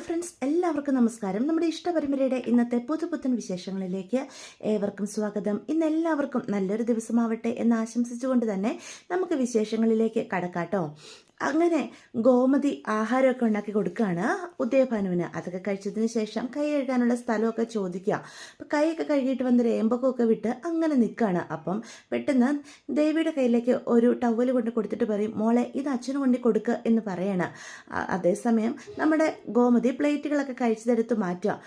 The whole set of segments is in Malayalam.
ഫ്രണ്ട്സ് എല്ലാവർക്കും നമസ്കാരം. നമ്മുടെ ഇഷ്ടപരമ്പരയുടെ ഇന്നത്തെ പുതുപുത്തൻ വിശേഷങ്ങളിലേക്ക് ഏവർക്കും സ്വാഗതം. ഇന്ന് എല്ലാവർക്കും നല്ലൊരു ദിവസമാവട്ടെ എന്ന് ആശംസിച്ചുകൊണ്ട് തന്നെ നമുക്ക് വിശേഷങ്ങളിലേക്ക് കടക്കാട്ടോ. അങ്ങനെ ഗോമതി ആഹാരമൊക്കെ ഉണ്ടാക്കി കൊടുക്കുകയാണ് ഉദയഭാനുവിന്. അതൊക്കെ കഴിച്ചതിന് ശേഷം കൈ കഴുകാനുള്ള സ്ഥലമൊക്കെ ചോദിക്കുക. അപ്പം കൈയൊക്കെ കഴുകിയിട്ട് വന്ന് രേമ്പൊക്കെ വിട്ട് അങ്ങനെ നിൽക്കുകയാണ്. അപ്പം പെട്ടെന്ന് ദേവിയുടെ കയ്യിലേക്ക് ഒരു ടവൽ കൊണ്ട് കൊടുത്തിട്ട് പറയും, മോളെ ഇത് അച്ഛന് കൊണ്ട് കൊടുക്കുക എന്ന് പറയണം. അതേസമയം നമ്മുടെ ഗോമതി പ്ലേറ്റുകളൊക്കെ കഴിച്ചതെടുത്ത് മാറ്റുക.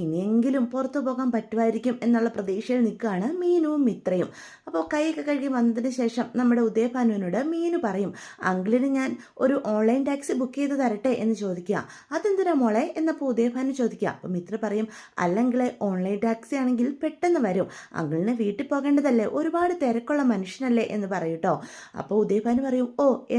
ഇനിയെങ്കിലും പുറത്തു പോകാൻ പറ്റുമായിരിക്കും എന്നുള്ള പ്രതീക്ഷയിൽ നിൽക്കുകയാണ് മീനുവും മിത്രയും. അപ്പോൾ കൈയൊക്കെ കഴുകി വന്നതിന് ശേഷം നമ്മുടെ ഉദയഭാനുവിനോട് മീനു പറയും, അങ്കിളിന് ഞാൻ ഒരു ഓൺലൈൻ ടാക്സി ബുക്ക് ചെയ്ത് തരട്ടെ എന്ന് ചോദിക്കുക. അതെന്തിനാ മോളെ എന്നപ്പോൾ ഉദയഭാനു ചോദിക്കുക. അപ്പം മിത്ര പറയും, അല്ലെങ്കിൽ ഓൺലൈൻ ടാക്സി ആണെങ്കിൽ പെട്ടെന്ന് വരും, അങ്കിളിന് വീട്ടിൽ പോകേണ്ടതല്ലേ, ഒരുപാട് തിരക്കുള്ള മനുഷ്യനല്ലേ എന്ന് പറയൂട്ടോ. അപ്പോൾ ഉദയഭാനു പറയും,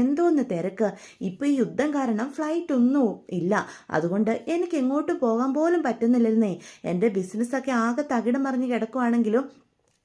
എന്തോന്ന് തിരക്ക്, ഇപ്പോൾ ഈ യുദ്ധം കാരണം ഫ്ലൈറ്റ് ഒന്നും ഇല്ല, അതുകൊണ്ട് എനിക്ക് എങ്ങോട്ട് പോകാൻ പോലും പറ്റുന്നില്ലെന്നേ. എൻ്റെ ബിസിനസ്സൊക്കെ ആകെ തകിടം മറിഞ്ഞ് കിടക്കുവാണെങ്കിലും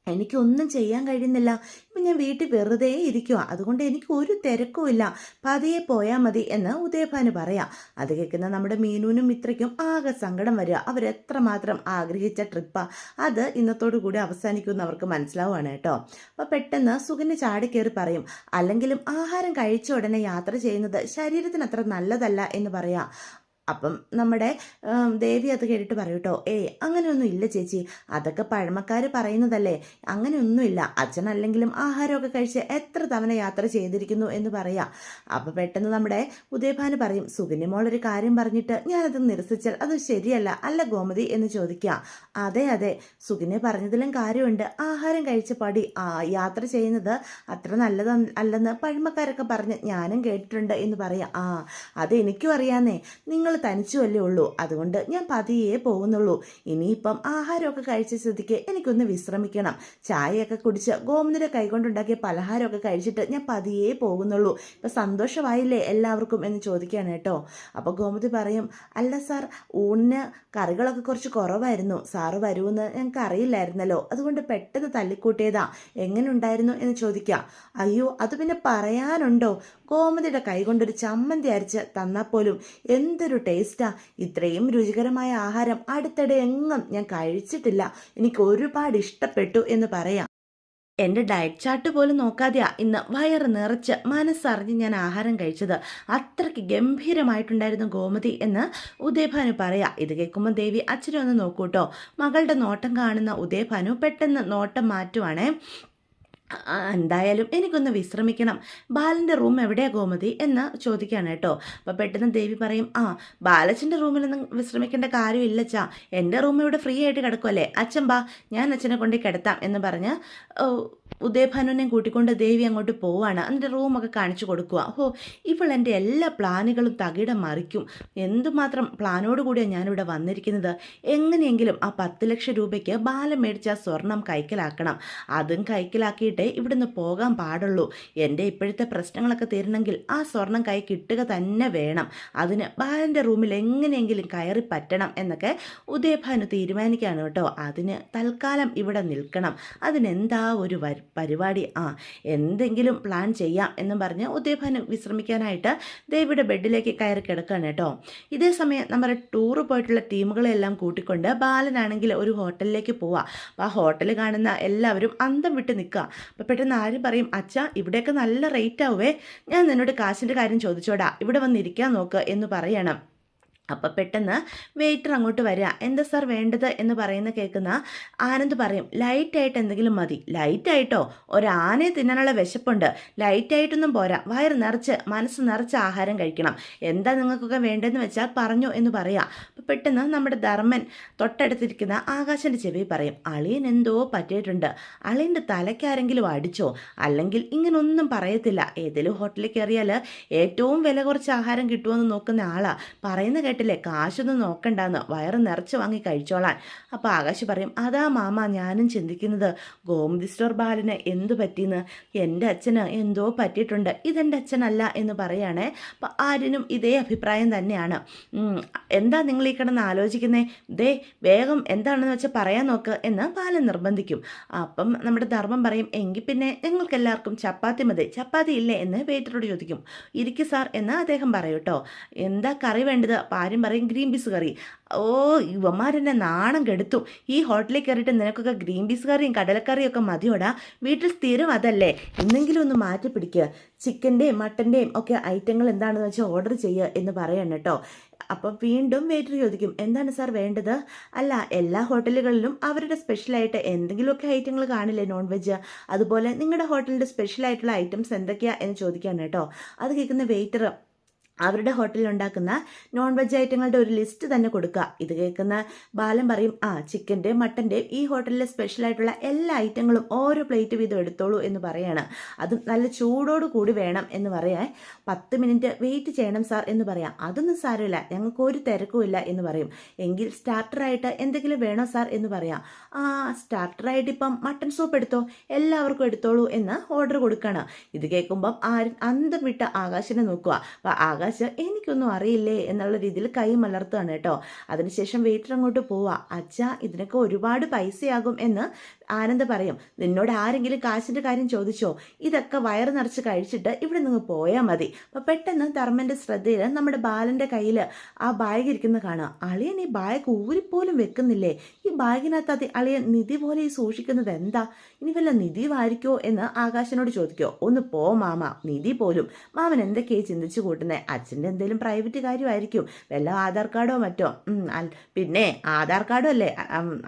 എനിക്കൊന്നും ചെയ്യാൻ കഴിയുന്നില്ല. ഇപ്പം ഞാൻ വീട്ടിൽ വെറുതെ ഇരിക്കുക, അതുകൊണ്ട് എനിക്ക് ഒരു തിരക്കുമില്ല, പതിയെ പോയാൽ മതി എന്ന് ഉദയഭാനു പറയാം. അത് കേൾക്കുന്ന നമ്മുടെ മീനുവിനും മിത്രയ്ക്കും ആകെ സങ്കടം വരിക. അവരെത്രമാത്രം ആഗ്രഹിച്ച ട്രിപ്പാണ് അത് ഇന്നത്തോടു കൂടി അവസാനിക്കുമെന്ന് അവർക്ക് മനസ്സിലാവുകയാണ് കേട്ടോ. അപ്പോൾ പെട്ടെന്ന് സുകന്യ ചാടിക്കയറി പറയും, അല്ലെങ്കിലും ആഹാരം കഴിച്ച ഉടനെ യാത്ര ചെയ്യുന്നത് ശരീരത്തിന് അത്ര നല്ലതല്ല എന്ന് പറയാം. അപ്പം നമ്മുടെ ദേവി അത് കേട്ടിട്ട് പറയൂട്ടോ, അങ്ങനെയൊന്നും ഇല്ല ചേച്ചി, അതൊക്കെ പഴമക്കാർ പറയുന്നതല്ലേ, അങ്ങനെയൊന്നുമില്ല, അച്ഛനല്ലെങ്കിലും ആഹാരമൊക്കെ കഴിച്ച് എത്ര തവണ യാത്ര ചെയ്തിരിക്കുന്നു എന്ന് പറയാം. അപ്പം പെട്ടെന്ന് നമ്മുടെ ഉദയഭാനു പറയും, സുകന്യ മോളൊരു കാര്യം പറഞ്ഞിട്ട് ഞാനത് നിരസിച്ചാൽ അത് ശരിയല്ല അല്ല ഗോമതി എന്ന് ചോദിക്കുക. അതെ സുകന്യ പറഞ്ഞതിലും കാര്യമുണ്ട്, ആഹാരം കഴിച്ച പടി യാത്ര ചെയ്യുന്നത് അത്ര നല്ലതല്ലെന്ന് പഴമക്കാരൊക്കെ പറഞ്ഞ് ഞാനും കേട്ടിട്ടുണ്ട് എന്ന് പറയാം. അതെനിക്കും അറിയാന്നേ, നിങ്ങൾ തനിച്ചുവല്ലേ ഉള്ളൂ, അതുകൊണ്ട് ഞാൻ പതിയെ പോകുന്നുള്ളൂ. ഇനിയിപ്പം ആഹാരമൊക്കെ കഴിച്ച സ്ഥിതിക്ക് എനിക്കൊന്ന് വിശ്രമിക്കണം, ചായയൊക്കെ കുടിച്ച് ഗോമതിയുടെ കൈകൊണ്ടുണ്ടാക്കിയ പലഹാരമൊക്കെ കഴിച്ചിട്ട് ഞാൻ പതിയെ പോകുന്നുള്ളൂ. ഇപ്പം സന്തോഷമായില്ലേ എല്ലാവർക്കും എന്ന് ചോദിക്കുകയാണ് കേട്ടോ. അപ്പോൾ ഗോമതി പറയും, അല്ല സാർ, ഊണിന് കറികളൊക്കെ കുറച്ച് കുറവായിരുന്നു, സാറ് വരുമെന്ന് ഞങ്ങൾക്ക് അറിയില്ലായിരുന്നല്ലോ, അതുകൊണ്ട് പെട്ടെന്ന് തല്ലിക്കൂട്ടിയതാ, എങ്ങനെ ഉണ്ടായിരുന്നു എന്ന് ചോദിക്കുക. അയ്യോ അത് പിന്നെ പറയാനുണ്ടോ, ഗോമതിയുടെ കൈകൊണ്ടൊരു ചമ്മന്തി അരച്ച് തന്നാൽ പോലും എന്തൊരു ടേസ്റ്റാ, ഇത്രയും രുചികരമായ ആഹാരം അടുത്തിടെ എങ്ങും ഞാൻ കഴിച്ചിട്ടില്ല, എനിക്ക് ഒരുപാട് ഇഷ്ടപ്പെട്ടു എന്ന് പറയാം. എൻ്റെ ഡയറ്റ് ചാർട്ട് പോലും നോക്കാതെയാ ഇന്ന് വയറ് നിറച്ച് മനസ്സറിഞ്ഞ് ഞാൻ ആഹാരം കഴിച്ചത്, അത്രയ്ക്ക് ഗംഭീരമായിട്ടുണ്ടായിരുന്നു ഗോമതി എന്ന് ഉദയഭാനു പറയാം. ഇത് കേൾക്കുമ്പോൾ ദേവി അച്ഛനെ ഒന്ന് നോക്കൂട്ടോ. മകളുടെ നോട്ടം കാണുന്ന ഉദയഭാനു പെട്ടെന്ന് നോട്ടം മാറ്റുവാണേ. എന്തായാലും എനിക്കൊന്ന് വിശ്രമിക്കണം, ബാലൻ്റെ റൂം എവിടെയാ ഗോമതി എന്ന് ചോദിക്കുകയാണ് കേട്ടോ. അപ്പോൾ പെട്ടെന്ന് ദേവി പറയും, ബാലച്ചൻ്റെ റൂമിലൊന്നും വിശ്രമിക്കേണ്ട കാര്യമില്ല ചാ, എൻ്റെ റൂം ഇവിടെ ഫ്രീ ആയിട്ട് കിടക്കുമല്ലേ, അച്ഛൻ ബാ, ഞാൻ അച്ഛനെ കൊണ്ട് കിടത്താം എന്ന് പറഞ്ഞ് ഉദയഭാനുവിനെ കൂട്ടിക്കൊണ്ട് ദേവി അങ്ങോട്ട് പോവാണ്. അതിൻ്റെ റൂമൊക്കെ കാണിച്ചു കൊടുക്കുക. ഇപ്പോൾ എൻ്റെ എല്ലാ പ്ലാനുകളും തകിടം മറിക്കും, എന്തുമാത്രം പ്ലാനോടുകൂടിയാണ് ഞാനിവിടെ വന്നിരിക്കുന്നത്, എങ്ങനെയെങ്കിലും ആ 10 ലക്ഷം രൂപയ്ക്ക് ബാലം മേടിച്ച ആ സ്വർണം കൈക്കലാക്കണം, അതും കൈക്കലാക്കിയിട്ടേ ഇവിടുന്ന് പോകാൻ പാടുള്ളൂ. എൻ്റെ ഇപ്പോഴത്തെ പ്രശ്നങ്ങളൊക്കെ തീരണമെങ്കിൽ ആ സ്വർണം കൈ കിട്ടുക തന്നെ വേണം, അതിന് ബാലൻ്റെ റൂമിൽ എങ്ങനെയെങ്കിലും കയറി പറ്റണം എന്നൊക്കെ ഉദയഭാനു തീരുമാനിക്കുകയാണ് കേട്ടോ. അതിന് തൽക്കാലം ഇവിടെ നിൽക്കണം, അതിനെന്താ ഒരു പരിപാടി, എന്തെങ്കിലും പ്ലാൻ ചെയ്യാം എന്നും പറഞ്ഞ് ഉദയഭാനു വിശ്രമിക്കാനായിട്ട് ദേവിയുടെ ബെഡിലേക്ക് കയറി കിടക്കുകയാണ് കേട്ടോ. ഇതേ സമയം നമ്മുടെ ടൂറ് പോയിട്ടുള്ള ടീമുകളെല്ലാം കൂട്ടിക്കൊണ്ട് ബാലനാണെങ്കിൽ ഒരു ഹോട്ടലിലേക്ക് പോവാം. അപ്പോൾ ആ ഹോട്ടൽ കാണുന്ന എല്ലാവരും അന്തം വിട്ട് നിൽക്കുക. അപ്പോൾ പെട്ടെന്ന് ആരും പറയും, അച്ഛാ ഇവിടെയൊക്കെ നല്ല റേറ്റ് ആവുമേ, ഞാൻ നിന്നോട് കാശിൻ്റെ കാര്യം ചോദിച്ചോടാ, ഇവിടെ വന്നിരിക്കാൻ നോക്ക് എന്ന് പറയണം. അപ്പം പെട്ടെന്ന് വെയിറ്റർ അങ്ങോട്ട് വരിക. എന്താ സാർ വേണ്ടത് എന്ന് പറയുന്ന കേൾക്കുന്ന ആനന്ദ് പറയും, ലൈറ്റായിട്ട് എന്തെങ്കിലും മതി. ലൈറ്റായിട്ടോ, ഒരാനയെ തിന്നാനുള്ള വിശപ്പുണ്ട്, ലൈറ്റായിട്ടൊന്നും പോരാ, വയറ് നിറച്ച് മനസ്സ് നിറച്ച് ആഹാരം കഴിക്കണം, എന്താ നിങ്ങൾക്കൊക്കെ വേണ്ടതെന്ന് വെച്ചാൽ പറഞ്ഞോ എന്ന് പറയാം. അപ്പം പെട്ടെന്ന് നമ്മുടെ ധർമ്മൻ തൊട്ടടുത്തിരിക്കുന്ന ആകാശൻ്റെ ചെവി പറയും, അളിയൻ എന്തോ പറ്റിയിട്ടുണ്ട്, അളിയൻ്റെ തലയ്ക്കാരെങ്കിലും അടിച്ചോ, അല്ലെങ്കിൽ ഇങ്ങനൊന്നും പറയത്തില്ല, ഏതെങ്കിലും ഹോട്ടലിൽ കയറിയാൽ ഏറ്റവും വില കുറച്ച് ആഹാരം കിട്ടുമെന്ന് നോക്കുന്ന ആളാ, പറയുന്ന കേട്ടില്ലേ, കാശൊന്നും നോക്കണ്ടെന്ന്, വയറ് നിറച്ച് വാങ്ങി കഴിച്ചോളാൻ. അപ്പോൾ ആകാശ് പറയും, അതാ മാമ ഞാനും ചിന്തിക്കുന്നത്, ഗോമതി സ്റ്റോർ ബാലന് എന്തു പറ്റിയെന്ന്, എൻ്റെ അച്ഛന് എന്തോ പറ്റിയിട്ടുണ്ട്, ഇതെൻ്റെ അച്ഛനല്ല എന്ന് പറയുകയാണേ. അപ്പോൾ ആര്യനും ഇതേ അഭിപ്രായം തന്നെയാണ്. എന്താ നിങ്ങൾ ഈ കിടന്ന് ആലോചിക്കുന്നേ, വേഗം എന്താണെന്ന് വെച്ചാൽ പറയാൻ നോക്ക് എന്ന് ബാലൻ നിർബന്ധിക്കും. അപ്പം നമ്മുടെ ധർമ്മം പറയും, എങ്കിൽ പിന്നെ ഞങ്ങൾക്ക് എല്ലാവർക്കും ചപ്പാത്തി മതി, ചപ്പാത്തി ഇല്ലേ എന്ന് വെയിറ്ററോട് ചോദിക്കും. ഇരിക്കു സാർ എന്ന് അദ്ദേഹം പറയൂട്ടോ. എന്താ കറി വേണ്ടത്, ആരും പറയും ഗ്രീൻ പീസ് കറി. ഓ, ഇവന്മാരെന്നെ നാണം കെടുത്തു. ഈ ഹോട്ടലിൽ കയറിയിട്ട് നിനക്കൊക്കെ ഗ്രീൻ പീസ് കറിയും കടലക്കറിയും ഒക്കെ മതിയോടാ, വീട്ടിൽ സ്ഥിരം അതല്ലേ, എന്തെങ്കിലും ഒന്ന് മാറ്റി പിടിക്കുക. ചിക്കൻ്റെയും മട്ടൻ്റെയും ഒക്കെ ഐറ്റങ്ങൾ എന്താണെന്ന് വെച്ചാൽ ഓർഡർ ചെയ്യുക എന്ന് പറയണം കേട്ടോ. അപ്പം വീണ്ടും വെയിറ്റർ ചോദിക്കും, എന്താണ് സാർ വേണ്ടത്? അല്ല, എല്ലാ ഹോട്ടലുകളിലും അവരുടെ സ്പെഷ്യലായിട്ട് എന്തെങ്കിലുമൊക്കെ ഐറ്റങ്ങൾ കാണില്ലേ, നോൺ വെജ്. അതുപോലെ നിങ്ങളുടെ ഹോട്ടലിൻ്റെ സ്പെഷ്യലായിട്ടുള്ള ഐറ്റംസ് എന്തൊക്കെയാണ് എന്ന് ചോദിക്കാൻ കേട്ടോ. അത് കേൾക്കുന്ന വെയിറ്റർ അവരുടെ ഹോട്ടലിൽ ഉണ്ടാക്കുന്ന നോൺ വെജ് ഐറ്റങ്ങളുടെ ഒരു ലിസ്റ്റ് തന്നെ കൊടുക്കുക. ഇത് കേൾക്കുന്ന ബാലൻ പറയും, ചിക്കൻ്റെയും മട്ടൻ്റെയും ഈ ഹോട്ടലിലെ സ്പെഷ്യലായിട്ടുള്ള എല്ലാ ഐറ്റങ്ങളും ഓരോ പ്ലേറ്റ് വീതം എടുത്തോളൂ എന്ന് പറയാണ്. അതും നല്ല ചൂടോട് കൂടി വേണം എന്ന് പറയാൻ. 10 മിനിറ്റ് വെയിറ്റ് ചെയ്യണം സാർ എന്ന് പറയാം. അതൊന്നും സാരമില്ല, ഞങ്ങൾക്ക് ഒരു തിരക്കുമില്ല എന്ന് പറയും. എങ്കിൽ സ്റ്റാർട്ടറായിട്ട് എന്തെങ്കിലും വേണോ സാർ എന്ന് പറയാം. സ്റ്റാർട്ടറായിട്ട് ഇപ്പം മട്ടൺ സൂപ്പ് എടുത്തോ, എല്ലാവർക്കും എടുത്തോളൂ എന്ന് ഓർഡർ കൊടുക്കണം. ഇത് കേൾക്കുമ്പം അന്തം വിട്ട ആകാശിനെ നോക്കുക. അപ്പം ആകാശ് എനിക്കൊന്നും അറിയില്ലേ എന്നുള്ള രീതിയിൽ കൈ മലർത്തുകയാണ് കേട്ടോ. അതിനുശേഷം വെയിറ്റർ അങ്ങോട്ട് പോവാ. അച്ഛാ, ഇതിനൊക്കെ ഒരുപാട് പൈസയാകും എന്ന് ആനന്ദ് പറയും. നിന്നോട് ആരെങ്കിലും കാശിൻ്റെ കാര്യം ചോദിച്ചോ? ഇതൊക്കെ വയറ് നിറച്ച് കഴിച്ചിട്ട് ഇവിടെ നിന്ന് പോയാൽ മതി. അപ്പം പെട്ടെന്ന് ധർമ്മൻ്റെ ശ്രദ്ധയിൽ നമ്മുടെ ബാലൻ്റെ കയ്യിൽ ആ ബാഗ് ഇരിക്കുന്ന കാണാം. അളിയൻ ഈ ബാഗ് ഊരിപ്പോലും വെക്കുന്നില്ലേ? ഈ ബാഗിനകത്ത് അളിയൻ നിധി പോലെ ഈ സൂക്ഷിക്കുന്നത് എന്താ? ഇനി വല്ല നിധി വാരിക്കോ എന്ന് ആകാശനോട് ചോദിക്കോ. ഒന്ന് പോ മാമ, നിധി പോലും. മാമൻ എന്തൊക്കെയായി ചിന്തിച്ചു കൂട്ടുന്നത്? അച്ഛൻ്റെ എന്തെങ്കിലും പ്രൈവറ്റ് കാര്യമായിരിക്കും, വല്ല ആധാർ കാർഡോ മറ്റോ. പിന്നെ ആധാർ കാർഡോ അല്ലേ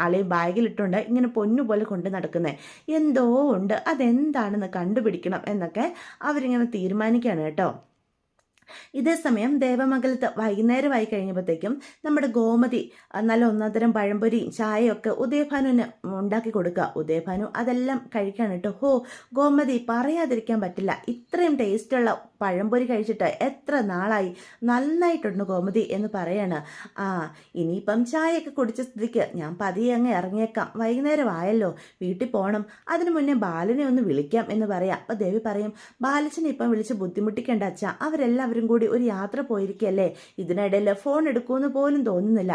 അളിയൻ ബാഗിലിട്ടുണ്ട് ഇങ്ങനെ പൊന്നുപോലെ കൊണ്ട് നടക്കുന്നത്. എന്തോ ഉണ്ട്, അതെന്താണെന്ന് കണ്ടുപിടിക്കണം എന്നൊക്കെ അവരിങ്ങനെ തീരുമാനിക്കുകയാണ് കേട്ടോ. ഇതേ സമയം ദേവമംഗലത്ത് വൈകുന്നേരമായി കഴിഞ്ഞപ്പോഴത്തേക്കും നമ്മുടെ ഗോമതി നല്ല ഒന്നാന്തരം പഴംപൊരിയും ചായയൊക്കെ ഉദയഭാനുവിന് ഉണ്ടാക്കി കൊടുക്കുക. ഉദയഭാനു അതെല്ലാം കഴിക്കാൻ കേട്ടോ. ഗോമതി, പറയാതിരിക്കാൻ പറ്റില്ല, ഇത്രയും ടേസ്റ്റുള്ള പഴംപൊരി കഴിച്ചിട്ട് എത്ര നാളായി, നന്നായിട്ടുണ്ട് ഗോമതി എന്ന് പറയാണ്. ഇനിയിപ്പം ചായയൊക്കെ കുടിച്ച സ്ഥിതിക്ക് ഞാൻ പതിയെ അങ്ങ് ഇറങ്ങിയേക്കാം, വൈകുന്നേരം ആയല്ലോ, വീട്ടിൽ പോകണം, അതിനു മുന്നേ ബാലനെ ഒന്ന് വിളിക്കാം എന്ന് പറയാം. അപ്പോൾ ദേവി പറയും, ബാലച്ചനെ ഇപ്പം വിളിച്ച് ബുദ്ധിമുട്ടിക്കേണ്ട അച്ഛാ, അവരെല്ലാവരും കൂടി ഒരു യാത്ര പോയിരിക്കല്ലേ, ഇതിനിടയിൽ ഫോൺ എടുക്കുമെന്ന് പോലും തോന്നുന്നില്ല.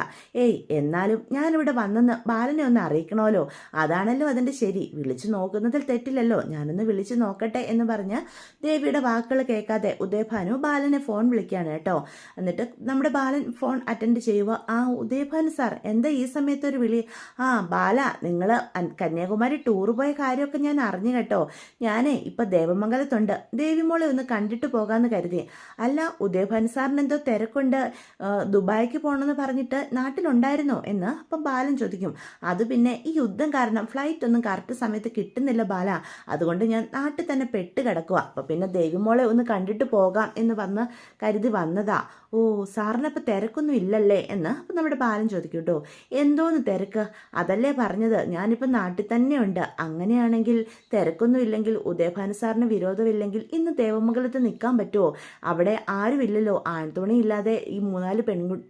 എന്നാലും ഞാനിവിടെ വന്നെന്ന് ബാലനെ ഒന്ന് അറിയിക്കണമല്ലോ, അതാണല്ലോ അതിൻ്റെ ശരി, വിളിച്ചു നോക്കുന്നതിൽ തെറ്റില്ലല്ലോ, ഞാനൊന്ന് വിളിച്ചു നോക്കട്ടെ എന്ന് പറഞ്ഞ് ദേവിയുടെ വാക്കുകൾ കേൾക്കാതെ ഉദയഭാനു ബാലനെ ഫോൺ വിളിക്കുകയാണ് കേട്ടോ. എന്നിട്ട് നമ്മുടെ ബാലൻ ഫോൺ അറ്റൻഡ് ചെയ്യുക. ഉദയഭാനു സാർ, എന്താ ഈ സമയത്തൊരു വിളി? ബാല, നിങ്ങൾ കന്യാകുമാരി ടൂർ പോയ കാര്യമൊക്കെ ഞാൻ അറിഞ്ഞു കേട്ടോ. ഞാനേ ഇപ്പം ദേവമംഗലത്തുണ്ട്, ദേവിമോളെ ഒന്ന് കണ്ടിട്ട് പോകാമെന്ന് കരുതി. അല്ല, ഉദയഭാനു സാറിന് എന്തോ തിരക്കുണ്ട്, ദുബായിക്ക് പോകണമെന്ന് പറഞ്ഞിട്ട് നാട്ടിലുണ്ടായിരുന്നോ എന്ന് അപ്പം ബാലൻ ചോദിക്കും. അത് പിന്നെ ഈ യുദ്ധം കാരണം ഫ്ലൈറ്റ് ഒന്നും കറക്റ്റ് സമയത്ത് കിട്ടുന്നില്ല ബാല, അതുകൊണ്ട് ഞാൻ നാട്ടിൽ തന്നെ പെട്ട് കിടക്കുക. അപ്പം പിന്നെ ദേവിമോളെ ഒന്ന് കണ്ടിട്ട് പോകാം എന്ന് കരുതി വന്നതാ. സാറിനപ്പം തിരക്കൊന്നും ഇല്ലല്ലേ എന്ന് അപ്പം നമ്മുടെ ബാലൻ ചോദിക്കും കേട്ടോ. എന്തോന്ന് തിരക്ക്? അതല്ലേ പറഞ്ഞത്, ഞാനിപ്പം നാട്ടിൽ തന്നെ ഉണ്ട്. അങ്ങനെയാണെങ്കിൽ തിരക്കൊന്നും ഇല്ലെങ്കിൽ, ഉദയഭാനു സാറിന് വിരോധമില്ലെങ്കിൽ ഇന്ന് ദേവമംഗലത്ത് നിൽക്കാൻ പറ്റുമോ? അവിടെ ആരുമില്ലല്ലോ, ആൺതുണി ഇല്ലാതെ ഈ 3-4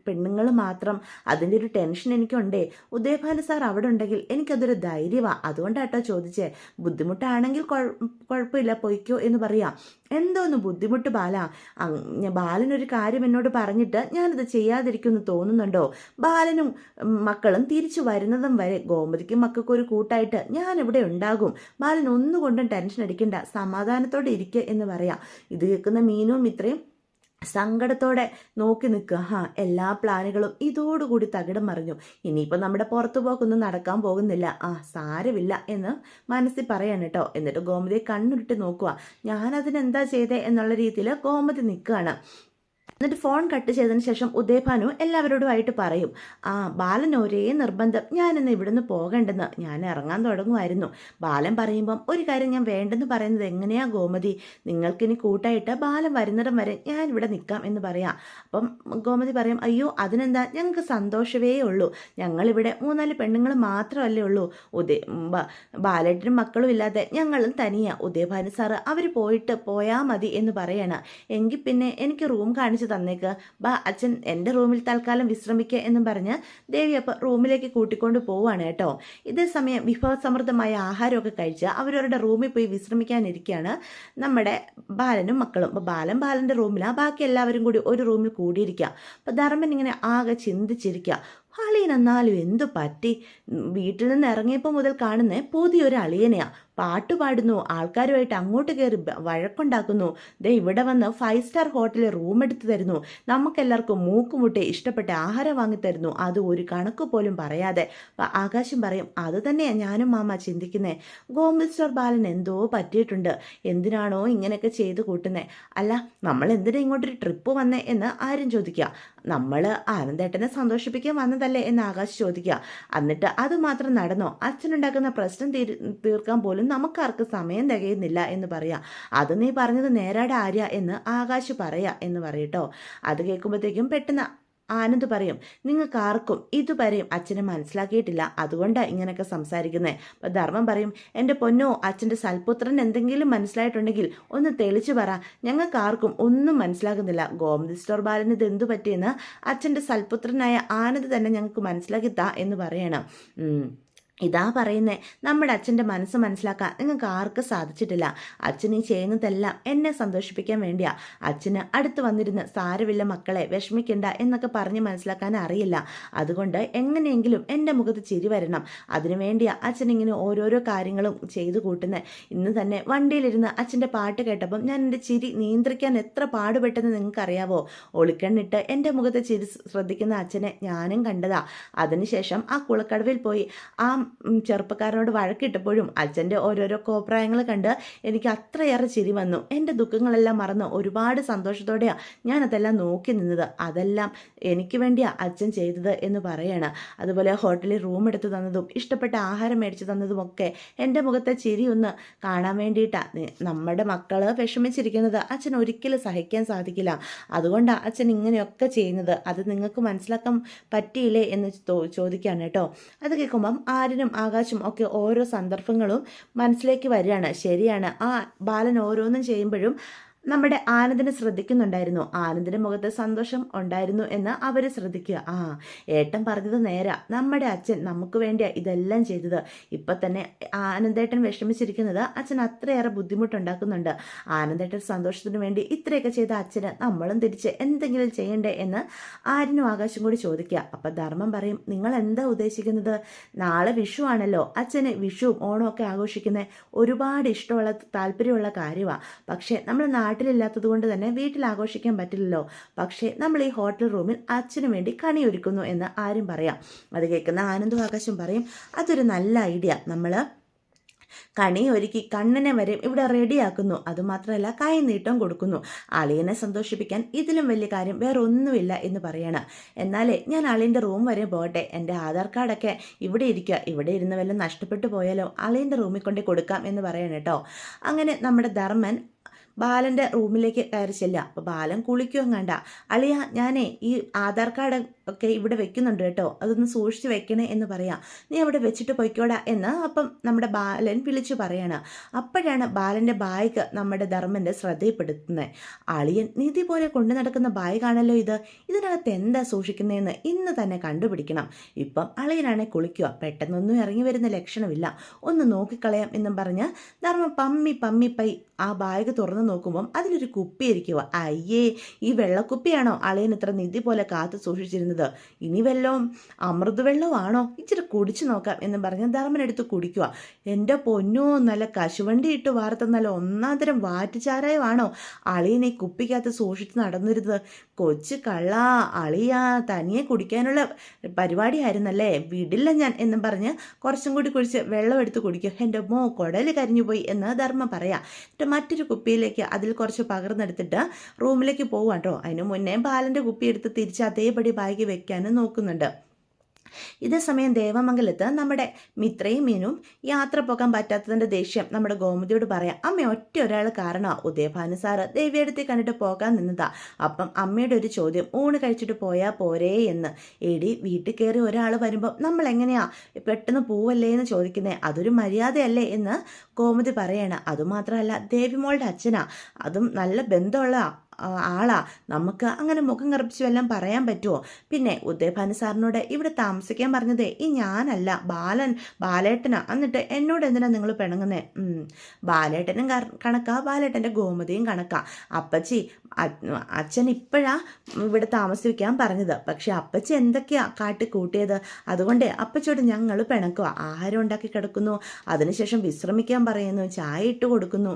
പെണ്ണുങ്ങൾ മാത്രം. അതിൻ്റെ ഒരു ടെൻഷൻ എനിക്കുണ്ടേ. ഉദയഭാനു സാർ അവിടെ ഉണ്ടെങ്കിൽ എനിക്കതൊരു ധൈര്യമാണ്, അതുകൊണ്ടാട്ടോ ചോദിച്ചേ. ബുദ്ധിമുട്ടാണെങ്കിൽ കുഴപ്പമില്ല, പൊയ്ക്കോ എന്ന് പറയാം. എന്തോന്ന് ബുദ്ധിമുട്ട് ബാല? ബാലനൊരു കാര്യം എന്നോട് പറഞ്ഞിട്ട് ഞാനത് ചെയ്യാതിരിക്കുമെന്ന് തോന്നുന്നുണ്ടോ? ബാലനും മക്കളും തിരിച്ചു വരുന്നതും വരെ ഗോമതിക്കും മക്കൾക്കും ഒരു കൂട്ടായിട്ട് ഞാനിവിടെ ഉണ്ടാകും. ബാലൻ ഒന്നുകൊണ്ടും ടെൻഷൻ അടിക്കണ്ട, സമാധാനത്തോടെ ഇരിക്കുക എന്ന് പറയാം. ഇത് കേൾക്കുന്ന മീനും ഇത്രയും സങ്കടത്തോടെ നോക്കി നിൽക്കുക. എല്ലാ പ്ലാനുകളും ഇതോടുകൂടി തകിടം മറിഞ്ഞു. ഇനിയിപ്പോൾ നമ്മുടെ പുറത്തു പോക്കൊന്നും നടക്കാൻ പോകുന്നില്ല. സാരമില്ല എന്ന് മനസ്സിൽ പറയാണ് കേട്ടോ. എന്നിട്ട് ഗോമതിയെ കണ്ണുരുട്ടി നോക്കുക. ഞാനതിനെന്താ ചെയ്തേ എന്നുള്ള രീതിയിൽ ഗോമതി നിൽക്കുകയാണ്. എന്നിട്ട് ഫോൺ കട്ട് ചെയ്തതിന് ശേഷം ഉദയഭാനു എല്ലാവരോടുമായിട്ട് പറയും, ബാലൻ ഒരേ നിർബന്ധം, ഞാനിന്ന് ഇവിടുന്ന് പോകണ്ടെന്ന്. ഞാൻ ഇറങ്ങാൻ തുടങ്ങുമായിരുന്നു. ബാലൻ പറയുമ്പം ഒരു കാര്യം ഞാൻ വേണ്ടെന്ന് പറയുന്നത് എങ്ങനെയാ ഗോമതി? നിങ്ങൾക്കിനി കൂട്ടായിട്ട് ബാലൻ വരുന്നിടം വരെ ഞാൻ ഇവിടെ നിൽക്കാം എന്ന് പറയാം. അപ്പം ഗോമതി പറയും, അയ്യോ അതിനെന്താ, ഞങ്ങൾക്ക് സന്തോഷമേ ഉള്ളൂ. ഞങ്ങളിവിടെ 3-4 പെണ്ണുങ്ങൾ മാത്രമല്ലേ ഉള്ളൂ. ബാലേട്ടനും മക്കളും ഇല്ലാതെ ഞങ്ങളും തനിയാ. ഉദയഭാനു സാറ് അവർ പോയാൽ മതി എന്ന് പറയണം. എങ്കിൽ പിന്നെ എനിക്ക് റൂം കാണിച്ച് തന്നേക്ക്, അച്ഛൻ എൻ്റെ റൂമിൽ തൽക്കാലം വിശ്രമിക്കുക എന്നും പറഞ്ഞ് ദേവി അപ്പം റൂമിലേക്ക് കൂട്ടിക്കൊണ്ട് പോവുകയാണ് കേട്ടോ. ഇതേ സമയം വിഭവസമൃദ്ധമായ ആഹാരമൊക്കെ കഴിച്ച് അവരവരുടെ റൂമിൽ പോയി വിശ്രമിക്കാനിരിക്കുകയാണ് നമ്മുടെ ബാലനും മക്കളും. അപ്പോൾ ബാലൻ്റെ റൂമിലാണ്, ബാക്കി എല്ലാവരും കൂടി ഒരു റൂമിൽ കൂടിയിരിക്കുക. അപ്പോൾ ധർമ്മൻ ഇങ്ങനെ ആകെ ചിന്തിച്ചിരിക്കുക. അളിയൻ എന്നാലും എന്തു പറ്റി? വീട്ടിൽ നിന്ന് ഇറങ്ങിയപ്പോൾ മുതൽ കാണുന്ന പുതിയൊരു അളിയനെയാ. പാട്ട് പാടുന്നു, ആൾക്കാരുമായിട്ട് അങ്ങോട്ട് കയറി വഴക്കുണ്ടാക്കുന്നു, ദേ ഇവിടെ വന്ന് 5 സ്റ്റാർ ഹോട്ടലിൽ റൂം എടുത്ത് തരുന്നു, നമുക്കെല്ലാവർക്കും മൂക്കുമുട്ടെ ഇഷ്ടപ്പെട്ട ആഹാരം വാങ്ങിത്തരുന്നു, അത് ഒരു കണക്ക് പോലും പറയാതെ. ആകാശം പറയും, അത് തന്നെയാ ഞാനും മാമ ചിന്തിക്കുന്നേ. മിസ്റ്റർ ബാലൻ എന്തോ പറ്റിയിട്ടുണ്ട്, എന്തിനാണോ ഇങ്ങനെയൊക്കെ ചെയ്ത് കൂട്ടുന്നേ? അല്ല, നമ്മൾ എന്തിനാ ഇങ്ങോട്ടൊരു ട്രിപ്പ് വന്നേ എന്ന് ആരും ചോദിക്കുക. നമ്മൾ ആനന്ദേട്ടനെ സന്തോഷിപ്പിക്കാൻ വന്നതല്ലേ എന്ന് ആകാശ് ചോദിക്കുക. എന്നിട്ട് അത് മാത്രം നടന്നോ? അച്ഛനുണ്ടാക്കുന്ന പ്രശ്നം തീർക്കാൻ പോലും നമുക്കാർക്ക് സമയം തികയുന്നില്ല എന്ന് പറയാം. അത് നീ പറഞ്ഞത് നേരാടെ ആര്യ എന്ന് ആകാശ് പറയാ എന്ന് പറയട്ടോ. അത് കേൾക്കുമ്പോഴത്തേക്കും പെട്ടെന്ന് ആനന്ദ് പറയും, നിങ്ങൾക്ക് ആർക്കും ഇതുവരെയും അച്ഛനെ മനസ്സിലാക്കിയിട്ടില്ല, അതുകൊണ്ടാണ് ഇങ്ങനെയൊക്കെ സംസാരിക്കുന്നത്. അപ്പം ധർമ്മം പറയും, എൻ്റെ പൊന്നോ, അച്ഛൻ്റെ സൽപുത്രൻ എന്തെങ്കിലും മനസ്സിലായിട്ടുണ്ടെങ്കിൽ ഒന്ന് തെളിച്ചു പറ, ഞങ്ങൾക്ക് ആർക്കും ഒന്നും മനസ്സിലാകുന്നില്ല. ഗോമതി സ്റ്റോർ ബാലന് ഇത് എന്തു പറ്റിയെന്ന് അച്ഛൻ്റെ സൽപുത്രനായ ആനന്ദ് തന്നെ ഞങ്ങൾക്ക് മനസ്സിലാക്കിത്താ എന്ന് പറയണം. ഇതാ പറയുന്നേ, നമ്മുടെ അച്ഛൻ്റെ മനസ്സ് മനസ്സിലാക്കാൻ നിങ്ങൾക്ക് ആർക്കും സാധിച്ചിട്ടില്ല. അച്ഛൻ ഈ ചെയ്യുന്നതെല്ലാം എന്നെ സന്തോഷിപ്പിക്കാൻ വേണ്ടിയാ. അച്ഛന് അടുത്ത് വന്നിരുന്ന് സാരമില്ല മക്കളെ, വിഷമിക്കണ്ട എന്നൊക്കെ പറഞ്ഞ് മനസ്സിലാക്കാൻ അറിയില്ല. അതുകൊണ്ട് എങ്ങനെയെങ്കിലും എൻ്റെ മുഖത്ത് ചിരി വരണം, അതിനു വേണ്ടിയാ അച്ഛൻ ഇങ്ങനെ ഓരോരോ കാര്യങ്ങളും ചെയ്തു കൂട്ടുന്നത്. ഇന്ന് തന്നെ വണ്ടിയിലിരുന്ന് അച്ഛൻ്റെ പാട്ട് കേട്ടപ്പം ഞാൻ എൻ്റെ ചിരി നിയന്ത്രിക്കാൻ എത്ര പാടുപെട്ടെന്ന് നിങ്ങൾക്കറിയാവോ? ഒളിക്കണ്ണിട്ട് എൻ്റെ മുഖത്ത് ചിരി ശ്രദ്ധിക്കുന്ന അച്ഛനെ ഞാനും കണ്ടതാ. അതിനുശേഷം ആ കുളക്കടവിൽ പോയി ആ ചെറുപ്പക്കാരനോട് വഴക്കിട്ടപ്പോഴും അച്ഛൻ്റെ ഓരോരോ കോപ്രായങ്ങൾ കണ്ട് എനിക്ക് അത്രയേറെ ചിരി വന്നു. എൻ്റെ ദുഃഖങ്ങളെല്ലാം മറന്ന് ഒരുപാട് സന്തോഷത്തോടെയാണ് ഞാനതെല്ലാം നോക്കി നിന്നത്. അതെല്ലാം എനിക്ക് വേണ്ടിയാണ് അച്ഛൻ ചെയ്തത് എന്ന് പറയാണ്. അതുപോലെ ഹോട്ടലിൽ റൂം എടുത്ത് തന്നതും ഇഷ്ടപ്പെട്ട ആഹാരം മേടിച്ച് തന്നതുമൊക്കെ എൻ്റെ മുഖത്തെ ചിരി ഒന്ന് കാണാൻ വേണ്ടിയിട്ടാണ്. നമ്മുടെ മക്കൾ വിഷമിച്ചിരിക്കുന്നത് അച്ഛൻ ഒരിക്കലും സഹിക്കാൻ സാധിക്കില്ല. അതുകൊണ്ടാണ് അച്ഛൻ ഇങ്ങനെയൊക്കെ ചെയ്യുന്നത്. അത് നിങ്ങൾക്ക് മനസ്സിലാക്കാൻ പറ്റിയില്ലേ എന്ന് ചോദിക്കുകയാണ് കേട്ടോ. അത് കേൾക്കുമ്പം ആരും ആകാശം ഒക്കെ ഓരോ സന്ദർഭങ്ങളും മനസ്സിലേക്ക് വരികയാണ്. ശരിയാണ്, ആ ബാലൻ ഓരോന്നും ചെയ്യുമ്പോഴും നമ്മുടെ ആനന്ദിനെ ശ്രദ്ധിക്കുന്നുണ്ടായിരുന്നു. ആനന്ദിൻ്റെ മുഖത്ത് സന്തോഷം ഉണ്ടായിരുന്നു എന്ന് അവർ ശ്രദ്ധിക്കുക. ഏട്ടൻ പറഞ്ഞത് നേരാ, നമ്മുടെ അച്ഛൻ നമുക്ക് വേണ്ടിയാണ് ഇതെല്ലാം ചെയ്തത്. ഇപ്പം തന്നെ ആനന്ദേട്ടൻ വിഷമിച്ചിരിക്കുന്നത് അച്ഛൻ അത്രയേറെ ബുദ്ധിമുട്ടുണ്ടാക്കുന്നുണ്ട്. ആനന്ദേട്ടൻ സന്തോഷത്തിന് വേണ്ടി ഇത്രയൊക്കെ ചെയ്ത അച്ഛന് നമ്മളും തിരിച്ച് എന്തെങ്കിലും ചെയ്യണ്ടേ എന്ന് ആരിനും ആകാശം കൂടി ചോദിക്കുക. അപ്പം ധർമ്മം പറയും, നിങ്ങൾ എന്താ ഉദ്ദേശിക്കുന്നത്? നാളെ വിഷു ആണല്ലോ, അച്ഛന് വിഷുവും ഓണവും ഒക്കെ ആഘോഷിക്കുന്ന ഒരുപാട് ഇഷ്ടമുള്ള താല്പര്യമുള്ള കാര്യമാണ്. പക്ഷേ നമ്മൾ നാട്ടിലില്ലാത്തത് കൊണ്ട് തന്നെ വീട്ടിൽ ആഘോഷിക്കാൻ പറ്റില്ലല്ലോ. പക്ഷേ നമ്മൾ ഈ ഹോട്ടൽ റൂമിൽ അച്ഛനു വേണ്ടി കണിയൊരുക്കുന്നു എന്ന് ആരും പറയാം. അത് കേൾക്കുന്ന ആനന്ദും ആകാശം പറയും, അതൊരു നല്ല ഐഡിയ. നമ്മൾ കണി ഒരുക്കി കണ്ണനെ വരെ ഇവിടെ റെഡിയാക്കുന്നു. അതുമാത്രമല്ല കൈനീട്ടം കൊടുക്കുന്നു. അളിയനെ സന്തോഷിപ്പിക്കാൻ ഇതിലും വലിയ കാര്യം വേറെ ഒന്നുമില്ല എന്ന് പറയാണ്. എന്നാലേ ഞാൻ അളിയൻ്റെ റൂം വരെ പോകട്ടെ, എൻ്റെ ആധാർ കാർഡൊക്കെ ഇവിടെ ഇരിക്കുക, ഇവിടെ ഇരുന്ന് വല്ലതും നഷ്ടപ്പെട്ടു പോയാലോ അളിയൻ്റെ റൂമിൽ കൊണ്ട് കൊടുക്കാം എന്ന് പറയണം കേട്ടോ. അങ്ങനെ നമ്മുടെ ധർമ്മൻ ബാലൻ്റെ റൂമിലേക്ക് കയറി ചെല്ലുക. അപ്പോൾ ബാലൻ കുളിക്കുകയും കണ്ട, അളിയ ഞാനേ ഈ ആധാർ കാർഡ് ഒക്കെ ഇവിടെ വെക്കുന്നുണ്ട് കേട്ടോ, അതൊന്ന് സൂക്ഷിച്ച് വെക്കണേ എന്ന് പറയാം, നീ അവിടെ വെച്ചിട്ട് പൊയ്ക്കോടാ എന്ന് അപ്പം നമ്മുടെ ബാലൻ വിളിച്ചു പറയാണ്. അപ്പോഴാണ് ബാലൻ്റെ ബാഗ് നമ്മുടെ ധർമ്മൻ്റെ ശ്രദ്ധയിൽപ്പെടുത്തുന്നത്. അളിയൻ നിധി പോലെ കൊണ്ടു നടക്കുന്ന ബാഗാണല്ലോ ഇത്, ഇതിനകത്ത് എന്താ സൂക്ഷിക്കുന്നതെന്ന് ഇന്ന് തന്നെ കണ്ടുപിടിക്കണം. ഇപ്പം അളിയനാണെ കുളിക്കുക, പെട്ടെന്നൊന്നും ഇറങ്ങി വരുന്ന ലക്ഷണമില്ല, ഒന്ന് നോക്കിക്കളയാം എന്നും പറഞ്ഞ് ധർമ്മം പമ്മി പൈ ആ ബാഗ് തുറന്ന് നോക്കുമ്പം അതിലൊരു കുപ്പി ഇരിക്കുക. അയ്യേ, ഈ വെള്ളക്കുപ്പിയാണോ അളിയൻ ഇത്ര നിധി പോലെ കാത്തു സൂക്ഷിച്ചിരുന്നത്? ഇനി വല്ലതും അമൃതവെള്ളമാണോ? ഇച്ചിരി കുടിച്ചു നോക്കാം എന്ന് പറഞ്ഞ് ധർമ്മനെടുത്ത് കുടിക്കുക. എൻ്റെ പൊന്നോ, നല്ല കശുവണ്ടി ഇട്ട് വാർത്ത നല്ല ഒന്നാം തരം വാറ്റുചാരായമാണോ അളിയൻ ഈ കുപ്പിക്കകത്ത് സൂക്ഷിച്ച് നടന്നിരുന്നത്? കൊച്ചു കള്ള, അളിയാ തനിയെ കുടിക്കാനുള്ള പരിപാടിയായിരുന്നല്ലേ, വിടില്ല ഞാൻ എന്നും പറഞ്ഞ് കുറച്ചും കൂടി കുടിച്ച് വെള്ളം എടുത്ത് കുടിക്കുക. എൻ്റെ മോ കുടല് കരിഞ്ഞു പോയി എന്ന് ധർമ്മം പറയാം. മറ്റൊരു കുപ്പിയിലേക്ക് അതിൽ കുറച്ച് പകർന്നെടുത്തിട്ട് റൂമിലേക്ക് പോവാം കേട്ടോ. അതിന് മുന്നേ ബാലൻ്റെ കുപ്പി എടുത്ത് തിരിച്ച് അതേപടി ബാഗ് വെക്കാനും നോക്കുന്നുണ്ട്. ഇതേ സമയം ദേവമംഗലത്ത് നമ്മുടെ മിത്രയും മീനും യാത്ര പോകാൻ പറ്റാത്തതിൻ്റെ ദേഷ്യം നമ്മുടെ ഗോമതിയോട് പറയാം. അമ്മ ഒറ്റ ഒരാൾ കാരണമാണ്, ഉദയഭാനു സാറ് ദേവിയെടുത്ത് കണ്ടിട്ട് പോകാൻ നിന്നതാ. അപ്പം അമ്മയുടെ ഒരു ചോദ്യം, ഊണ് കഴിച്ചിട്ട് പോയാൽ പോരേ എന്ന്. എടി, വീട്ടിൽ കയറി ഒരാൾ വരുമ്പോൾ നമ്മൾ എങ്ങനെയാ പെട്ടെന്ന് പോവല്ലേ എന്ന് ചോദിക്കുന്നേ, അതൊരു മര്യാദയല്ലേ എന്ന് ഗോമതി പറയാണ്. അതുമാത്രമല്ല ദേവിമോളുടെ അച്ഛനാ, അതും നല്ല ബന്ധമുള്ള ആളാ, നമുക്ക് അങ്ങനെ മുഖം കറുപ്പിച്ചു എല്ലാം പറയാൻ പറ്റുമോ? പിന്നെ ഉദയഭാനു സാറിനോട് ഇവിടെ താമസിക്കാൻ പറഞ്ഞതേ ഈ ഞാനല്ല, ബാലേട്ടനാ. എന്നിട്ട് എന്നോട് എന്തിനാ നിങ്ങൾ പിണങ്ങുന്നേ? ബാലേട്ടനും കണക്കാ, ബാലേട്ടൻ്റെ ഗോമതിയും കണക്കാ. അപ്പച്ചി അച്ഛൻ ഇപ്പോഴാ ഇവിടെ താമസിക്കാൻ പറഞ്ഞത്, പക്ഷെ അപ്പച്ചി എന്തൊക്കെയാ കാട്ടിക്കൂട്ടിയത്. അതുകൊണ്ട് അപ്പച്ചിയോട് ഞങ്ങൾ പിണക്കുക. ആഹാരം ഉണ്ടാക്കി കിടക്കുന്നു, അതിനുശേഷം വിശ്രമിക്കാൻ പറയുന്നു, ചായ ഇട്ട് കൊടുക്കുന്നു.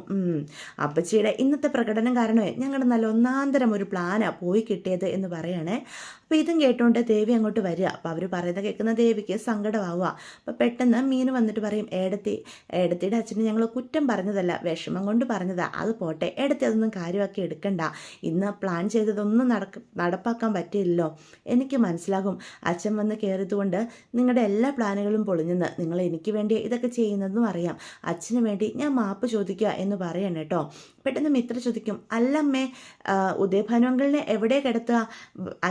അപ്പച്ചിയുടെ ഇന്നത്തെ പ്രകടനം കാരണമേ ഞങ്ങളുടെ നല്ല ഒന്നാന്തരം ഒരു പ്ലാനാ പോയി കിട്ടിയത് എന്ന് പറയണേ. അപ്പോൾ ഇതും കേട്ടുകൊണ്ട് ദേവി അങ്ങോട്ട് വരിക. അപ്പോൾ അവർ പറയുന്നത് കേൾക്കുന്ന ദേവിക്ക് സങ്കടമാവുക. അപ്പോൾ പെട്ടെന്ന് മീനു വന്നിട്ട് പറയും, ഏടത്തിയുടെ അച്ഛന് ഞങ്ങൾ കുറ്റം പറഞ്ഞതല്ല, വിഷമം കൊണ്ട് പറഞ്ഞതാ. അത് പോട്ടെ, ഏടത്തി അതൊന്നും കാര്യമാക്കി എടുക്കണ്ട. ഇന്ന് പ്ലാൻ ചെയ്തതൊന്നും നടപ്പാക്കാൻ പറ്റിയില്ലല്ലോ. എനിക്ക് മനസ്സിലാകും, അച്ഛൻ വന്ന് കയറിയതുകൊണ്ട് നിങ്ങളുടെ എല്ലാ പ്ലാനുകളും പൊളിഞ്ഞെന്ന്. നിങ്ങൾ എനിക്ക് വേണ്ടി ഇതൊക്കെ ചെയ്യുന്നതെന്നും അറിയാം. അച്ഛന് വേണ്ടി ഞാൻ മാപ്പ് ചോദിക്കുക എന്ന് പറയണം കേട്ടോ. പെട്ടെന്ന് മിത്ര ചോദിക്കും, അല്ലമ്മേ, ഉദയഭാനു അങ്കിളിനെ എവിടെ കിടത്തുക?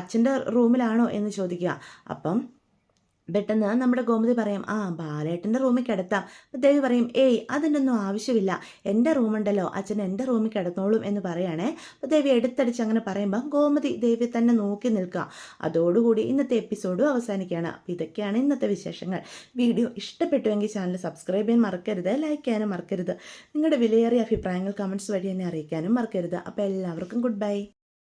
അച്ഛൻ്റെ റൂമിലാണോ എന്ന് ചോദിക്കുക. അപ്പം പെട്ടെന്ന് നമ്മുടെ ഗോമതി പറയും, ബാലേട്ടൻ്റെ റൂമിൽ കിടത്താം. ദേവി പറയും, ഏയ് അതിൻ്റെ ഒന്നും ആവശ്യമില്ല, എൻ്റെ റൂമുണ്ടല്ലോ, അച്ഛൻ എൻ്റെ റൂമിൽ കിടന്നോളും എന്ന് പറയുകയാണേ. അപ്പോൾ ദേവി എടുത്തടിച്ച് അങ്ങനെ പറയുമ്പോൾ ഗോമതി ദേവി തന്നെ നോക്കി നിൽക്കുക. അതോടുകൂടി ഇന്നത്തെ എപ്പിസോഡും അവസാനിക്കുകയാണ്. അപ്പോൾ ഇതൊക്കെയാണ് ഇന്നത്തെ വിശേഷങ്ങൾ. വീഡിയോ ഇഷ്ടപ്പെട്ടുവെങ്കിൽ ചാനൽ സബ്സ്ക്രൈബ് ചെയ്യാൻ മറക്കരുത്, ലൈക്ക് ചെയ്യാനും മറക്കരുത്. നിങ്ങളുടെ വിലയേറിയ അഭിപ്രായങ്ങൾ കമൻറ്റ്സ് വഴി എന്നെ അറിയിക്കാനും മറക്കരുത്. അപ്പോൾ എല്ലാവർക്കും ഗുഡ് ബൈ.